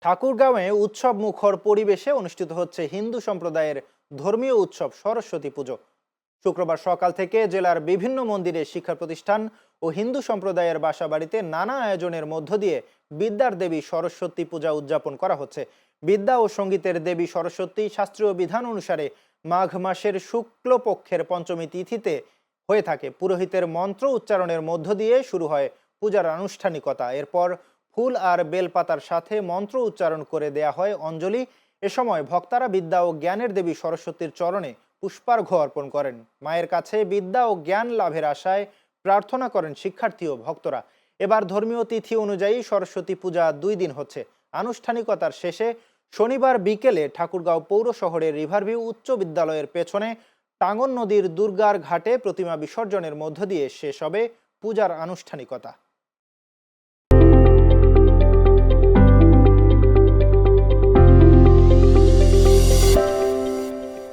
ঠাকুরগাঁওয়ে উৎসব মুখর পরিবেশে অনুষ্ঠিত হচ্ছে হিন্দু সম্প্রদায়ের ধর্মীয় উৎসব সরস্বতী পুজো। শুক্রবার সকাল থেকে জেলার বিভিন্ন মন্দিরে, শিক্ষা প্রতিষ্ঠান ও হিন্দু সম্প্রদায়ের বাসাবাড়িতে নানা আয়োজনের মধ্য দিয়ে বিদ্যার দেবী সরস্বতী পূজা উদযাপন করা হচ্ছে। বিদ্যা ও সঙ্গীতের দেবী সরস্বতী শাস্ত্রীয় বিধান অনুসারে মাঘ মাসের শুক্লপক্ষের পঞ্চমী তিথিতে হয়ে থাকে। পুরোহিতের মন্ত্র উচ্চারণের মধ্য দিয়ে শুরু হয় পূজার আনুষ্ঠানিকতা। এরপর ফুল আর বেলপাতার সাথে মন্ত্র উচ্চারণ করে দেয়া হয় অঞ্জলি। এ সময় ভক্তারা বিদ্যা ও জ্ঞানের দেবী সরস্বতীর চরণে পুষ্পার্ঘ্য অর্পণ করেন। মায়ের কাছে বিদ্যা ও জ্ঞান লাভের আশায় প্রার্থনা করেন শিক্ষার্থী ও ভক্তরা। এবার ধর্মীয় তিথি অনুযায়ী সরস্বতী পূজা 2 দিন হচ্ছে। আনুষ্ঠানিকতার শেষে শনিবার বিকেলে ঠাকুরগাঁও পৌর শহরের রিভারভিউ উচ্চ বিদ্যালয়ের পেছনে টাঙ্গন নদীর দুর্গার ঘাটে প্রতিমা বিসর্জনের মধ্য দিয়ে শেষ হবে পূজার আনুষ্ঠানিকতা।